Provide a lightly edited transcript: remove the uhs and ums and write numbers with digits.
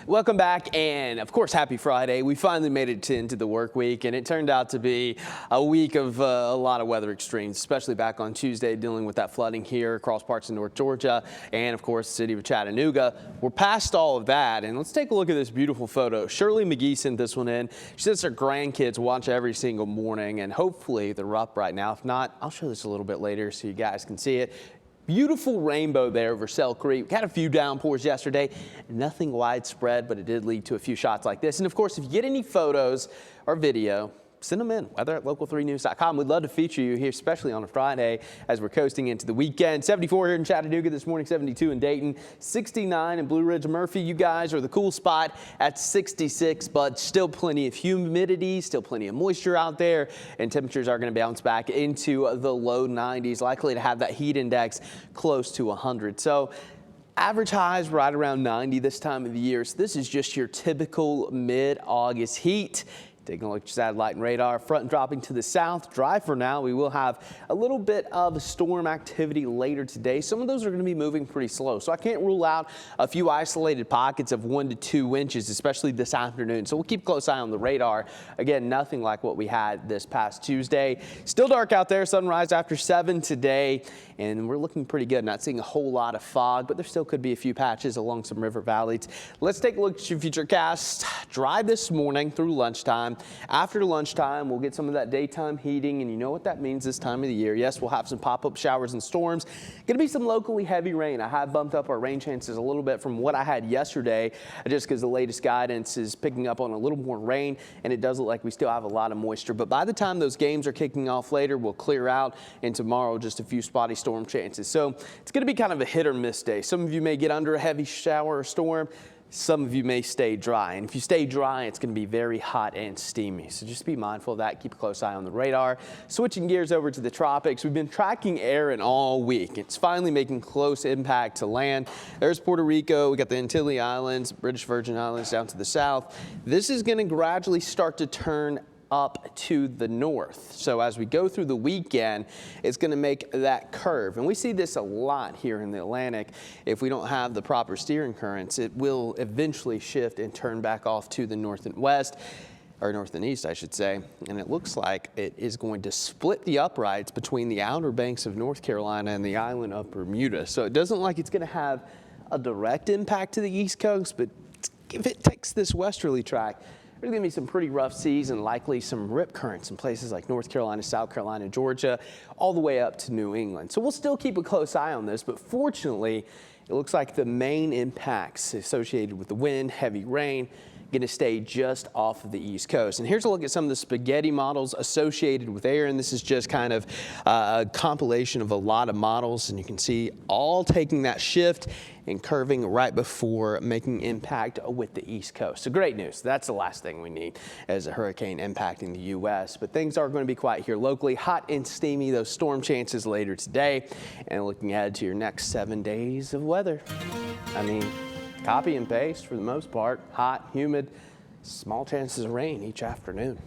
Welcome back, and of course, happy Friday. We finally made it into the work week, and it turned out to be a week of a lot of weather extremes, especially back on Tuesday, dealing with that flooding here across parts of North Georgia and, of course, the city of Chattanooga. We're past all of that, and let's take a look at this beautiful photo. Shirley McGee sent this one in. She says her grandkids watch every single morning, and hopefully they're up right now. If not, I'll show this a little bit later so you guys can see it. Beautiful rainbow there over Sell Creek. We had a few downpours yesterday, nothing widespread, but it did lead to a few shots like this. And of course, if you get any photos or video, send them in, weather@local3news.com. We'd love to feature you here, especially on a Friday as we're coasting into the weekend. 74 here in Chattanooga this morning, 72 in Dayton, 69 in Blue Ridge. Murphy, you guys are the cool spot at 66, but still plenty of humidity, still plenty of moisture out there, and temperatures are going to bounce back into the low 90s, likely to have that heat index close to 100. So average highs right around 90 this time of the year. So this is just your typical mid-August heat. Taking a look at your satellite and radar, front dropping to the south, dry for now. We will have a little bit of storm activity later today. Some of those are going to be moving pretty slow, so I can't rule out a few isolated pockets of 1 to 2 inches, especially this afternoon. So we'll keep a close eye on the radar. Again, nothing like what we had this past Tuesday. Still dark out there, sunrise after 7 today, and we're looking pretty good. Not seeing a whole lot of fog, but there still could be a few patches along some river valleys. Let's take a look at your futurecast. Dry this morning through lunchtime. After lunchtime, we'll get some of that daytime heating, and you know what that means this time of the year. Yes, we'll have some pop-up showers and storms. Going to be some locally heavy rain. I have bumped up our rain chances a little bit from what I had yesterday, just because the latest guidance is picking up on a little more rain, and it does look like we still have a lot of moisture. But by the time those games are kicking off later, we'll clear out, and tomorrow just a few spotty storm chances. So it's going to be kind of a hit or miss day. Some of you may get under a heavy shower or storm. Some of you may stay dry, and if you stay dry, it's going to be very hot and steamy. So just be mindful of that. Keep a close eye on the radar. Switching gears over to the tropics, we've been tracking Erin all week. It's finally making close impact to land. There's Puerto Rico. We got the Antilles Islands, British Virgin Islands down to the south. This is going to gradually start to turn up to the north. So as we go through the weekend, it's going to make that curve. And we see this a lot here in the Atlantic. If we don't have the proper steering currents, it will eventually shift and turn back off to the north and west, or north and east, I should say. And it looks like it is going to split the uprights between the outer banks of North Carolina and the island of Bermuda. So it doesn't look like it's going to have a direct impact to the East Coast, but if it takes this westerly track, there's going to be some pretty rough seas and likely some rip currents in places like North Carolina, South Carolina, Georgia, all the way up to New England. So we'll still keep a close eye on this, but fortunately, it looks like the main impacts associated with the wind, heavy rain, going to stay just off of the East Coast. And here's a look at some of the spaghetti models associated with Erin. This is just kind of a compilation of a lot of models, and you can see all taking that shift and curving right before making impact with the East Coast. So great news. That's the last thing we need as a hurricane impacting the U.S. But things are going to be quiet here locally. Hot and steamy, those storm chances later today. And looking ahead to your next 7 days of weather. I mean, copy and paste for the most part. Hot, humid, small chances of rain each afternoon.